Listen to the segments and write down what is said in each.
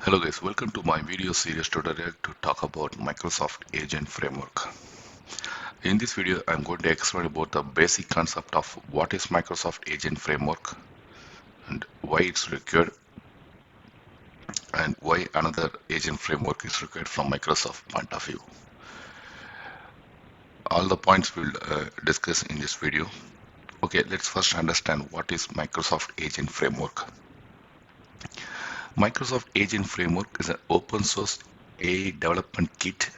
Hello guys, welcome to my video series tutorial to talk about Microsoft Agent Framework. In this video, I'm going to explain about the basic concept of what is Microsoft Agent Framework and why it's required and why another agent framework is required from Microsoft point of view. All the points we'll discuss in this video. Okay, let's first understand what is Microsoft Agent Framework. Microsoft Agent Framework is an open source AI development kit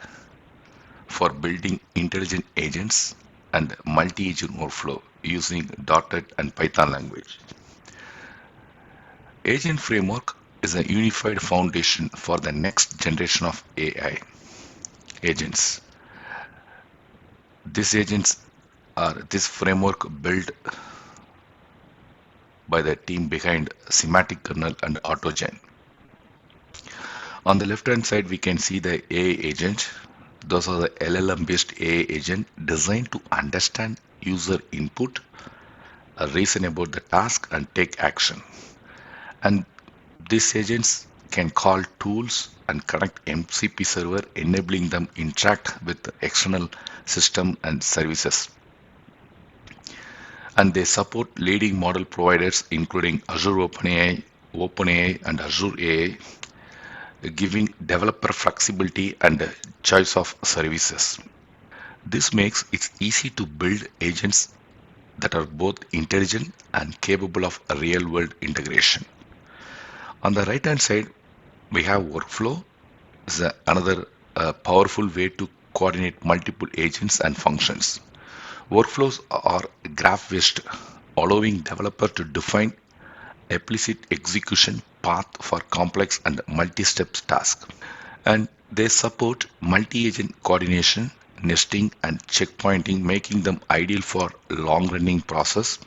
for building intelligent agents and multi-agent workflow using .NET and Python language. Agent Framework is a unified foundation for the next generation of AI agents. This framework built by the team behind Semantic Kernel and Autogen. On the left hand side, we can see the AI agent. Those are the LLM based AI agent designed to understand user input, reason about the task and take action. And these agents can call tools and connect MCP server, enabling them interact with the external system and services. And they support leading model providers including Azure OpenAI and Azure AI, giving developer flexibility and choice of services. This makes it easy to build agents that are both intelligent and capable of real-world integration. On the right-hand side, we have workflow. This is another powerful way to coordinate multiple agents and functions. Workflows are graph-based, allowing developer to define explicit execution path for complex and multi-step tasks. And they support multi-agent coordination, nesting, and checkpointing, making them ideal for long-running process.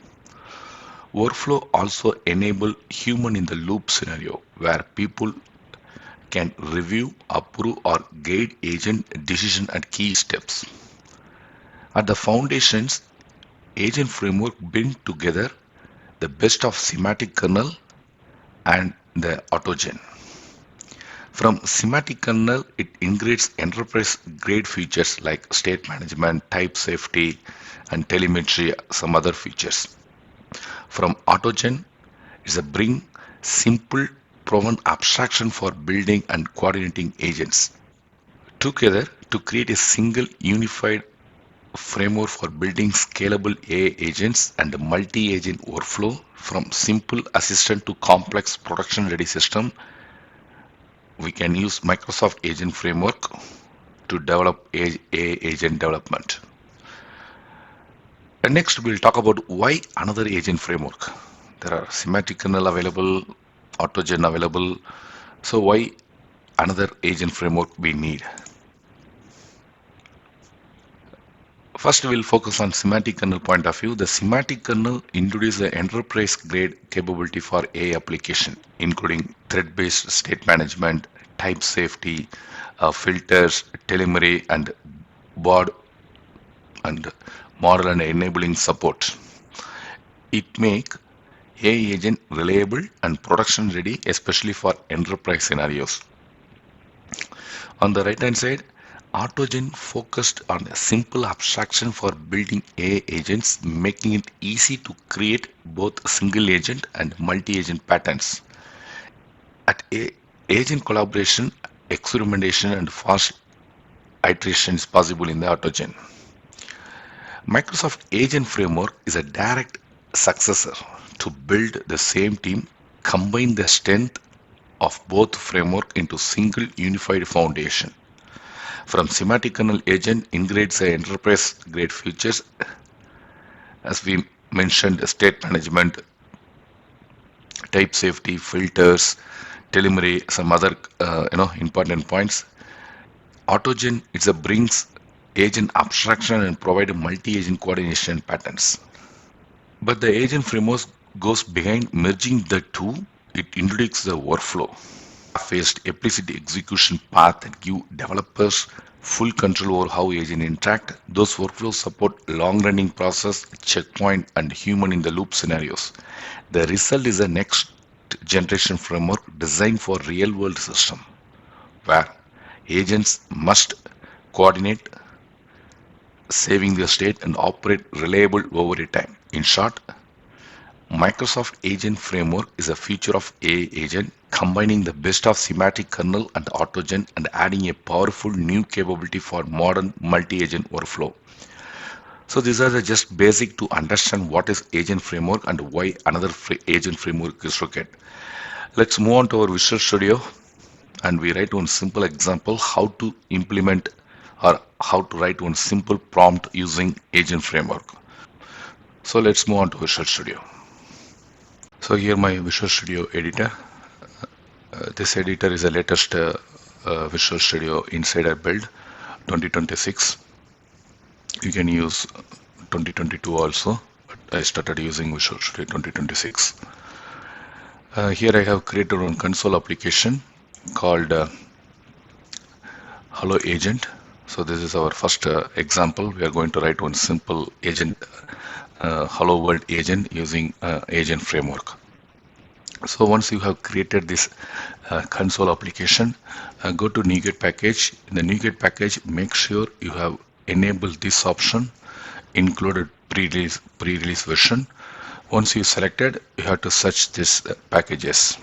Workflow also enable human in the loop scenario where people can review, approve, or guide agent decision at key steps. At the foundations, agent framework bring together the best of semantic kernel and the autogen. From semantic kernel, it integrates enterprise grade features like state management, type safety, and telemetry, some other features. From autogen, it's a bring simple proven abstraction for building and coordinating agents together to create a single unified framework for building scalable AI agents and multi-agent workflow. From simple assistant to complex production ready system, we can use Microsoft Agent Framework to develop AI agent development. And next, we'll talk about why another agent framework. There are semantic kernel available, autogen available. So why another agent framework we need? First, we'll focus on semantic kernel point of view. The semantic kernel introduces the enterprise grade capability for AI application, including thread-based state management, type safety, filters, telemetry, and board and model and enabling support. It make AI agent reliable and production ready, especially for enterprise scenarios. On the right hand side, Autogen focused on a simple abstraction for building AI agents, making it easy to create both single agent and multi-agent patterns. At agent collaboration, experimentation, and fast iteration is possible in the Autogen. Microsoft Agent Framework is a direct successor to build the same team, combine the strength of both framework into single unified foundation. From semantic kernel agent integrates the enterprise grade features, as we mentioned, state management, type safety, filters, telemetry, some other important points. Autogen brings agent abstraction and provide multi-agent coordination patterns. But the agent framework goes behind merging the two. It introduces the workflow faced explicit execution path that give developers full control over how agents interact. Those workflows support long-running process, checkpoint, and human in the loop scenarios. The result is a next object generation framework designed for real-world system where agents must coordinate, saving the state and operate reliable over a time. In short, Microsoft Agent Framework is a feature of AI agent combining the best of semantic kernel and autogen and adding a powerful new capability for modern multi-agent workflow. So these are the just basic to understand what is agent framework and why another agent framework is required. Let's move on to our Visual Studio and we write one simple example how to implement or how to write one simple prompt using agent framework. So let's move on to Visual Studio. So here my Visual Studio editor. This editor is the latest Visual Studio Insider build 2026. You can use 2022 also, but I started using Visual Studio 2026. Here I have created one console application called Hello Agent. So this is our first example. We are going to write one simple agent, Hello World agent using agent framework. So once you have created this console application, go to NuGet package. In the NuGet package, make sure you have enabled this option, included pre-release version. Once you selected, you have to search this packages.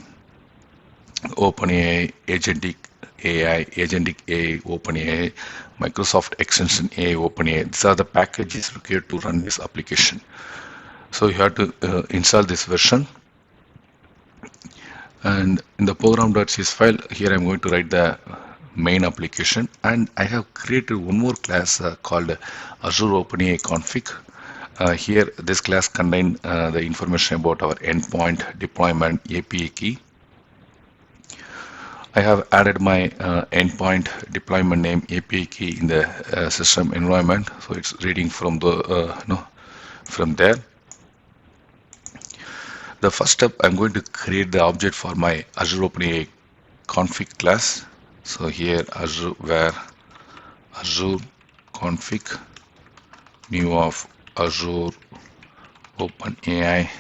OpenAI, Agentic AI, Agentic AI, OpenAI, Microsoft Extension AI, OpenAI. These are the packages required to run this application. So you have to install this version. And in the program.cs file, here I'm going to write the main application, and I have created one more class called Azure OpenAI config. Here this class contains the information about our endpoint deployment API key. I have added my endpoint deployment name API key in the system environment, so it's reading from the from there. The first step, I'm going to create the object for my Azure OpenAI config class. So here Azure where Azure config new of Azure OpenAI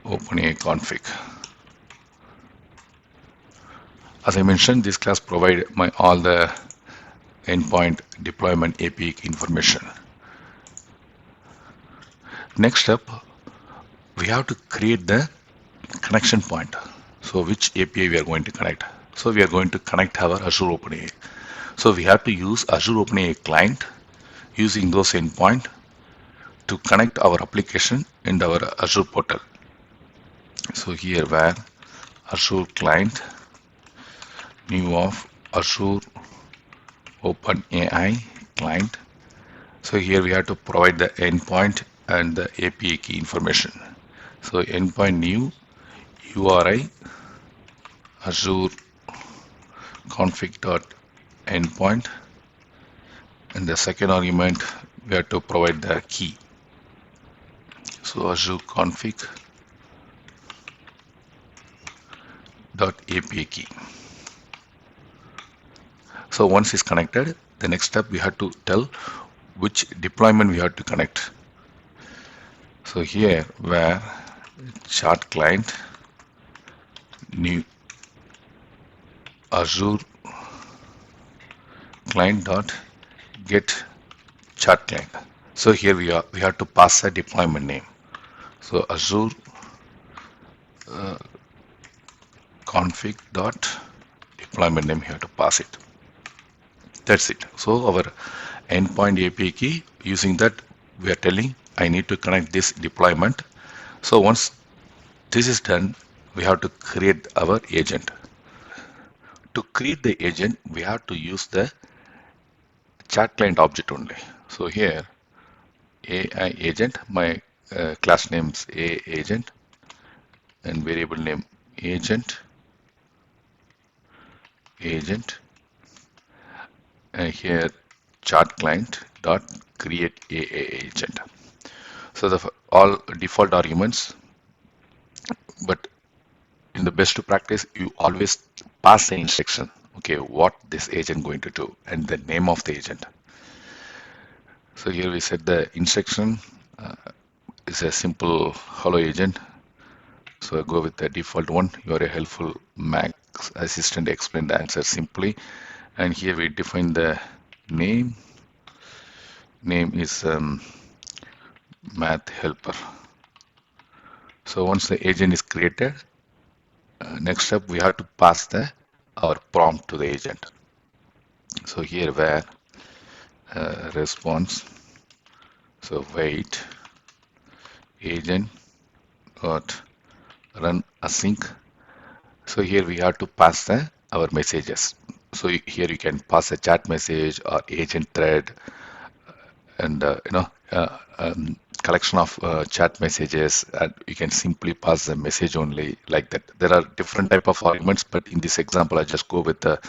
config. As I mentioned, this class provides my all the endpoint deployment API information. Next step, we have to create the connection point. So which API we are going to connect? So we are going to connect our Azure OpenAI. So we have to use Azure OpenAI client using those endpoint to connect our application in our Azure portal. So here where Azure client new of Azure OpenAI client. So here we have to provide the endpoint and the API key information. So endpoint new URI Azure config.endpoint, and the second argument we have to provide the key. So Azure config.api key. So once it's connected, the next step we have to tell which deployment we have to connect. So here where chart client new Azure client dot get chart client. So here we have to pass a deployment name. So Azure config dot deployment name, you have to pass it. That's it. So our endpoint API key, using that we are telling I need to connect this deployment. So once this is done, we have to create our agent. To create the agent, we have to use the chat client object only. So here AI agent, my class names A agent and variable name agent and here chart client dot create AA agent. So the all default arguments, but in the best practice, you always pass the instruction. Okay, what this agent going to do and the name of the agent. So here we set the instruction is a simple hello agent. So go with the default one. You are a helpful Mac assistant. Explain the answer simply. And here we define the name. Name is math helper. So once the agent is created, next step we have to pass the our prompt to the agent. So here where response. So wait agent dot run async. So here we have to pass the our messages. So here you can pass a chat message or agent thread and collection of chat messages, and you can simply pass the message only like that. There are different type of arguments, but in this example I just go with the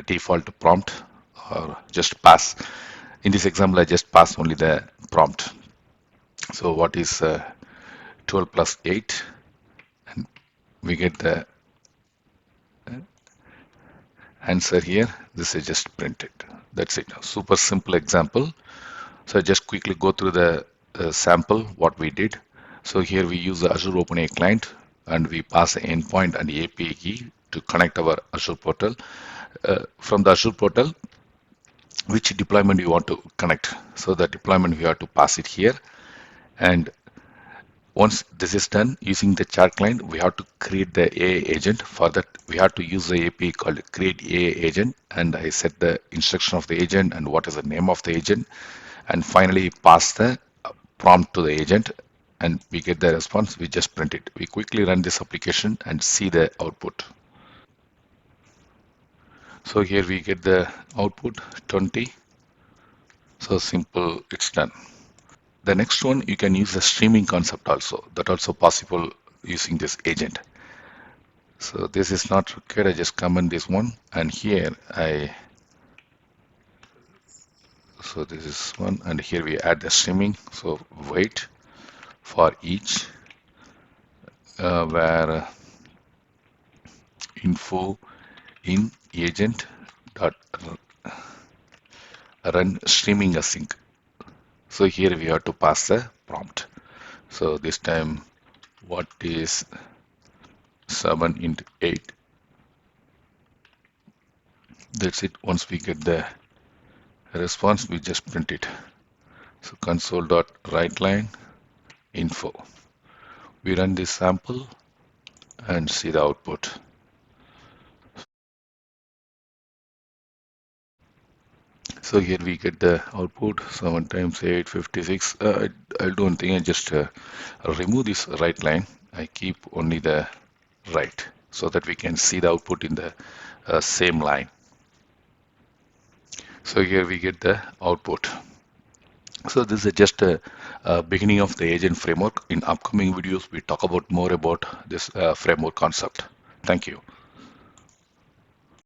default prompt or just pass. In this example I just pass only the prompt. So what is 12 plus 8, and we get the answer here. This is just printed. That's it. Super simple example. So just quickly go through the sample what we did. So here we use the Azure OpenAI client and we pass the endpoint and the API key to connect our Azure portal. From the Azure portal, which deployment you want to connect. So the deployment we have to pass it here. And once this is done using the chat client, we have to create the AI agent. For that, we have to use the API called create AI agent. And I set the instruction of the agent and what is the name of the agent. And finally pass the prompt to the agent and we get the response. We just print it. We quickly run this application and see the output. So here we get the output 20. So simple, it's done. The next one, you can use the streaming concept also. That also possible using this agent. So this is not required. I just comment this one and here so this is one and here we add the streaming. So wait for each where info in agent dot run streaming async. So here we have to pass the prompt. So this time what is 7 into 8? That's it. Once we get the response, we just print it. So console dot write line info. We run this sample and see the output. So here we get the output 7 times 8, 56. I'll do one thing. I just remove this write line. I keep only the write so that we can see the output in the same line. So here we get the output. So this is just a beginning of the agent framework. In upcoming videos, we talk about more about this framework concept. Thank you.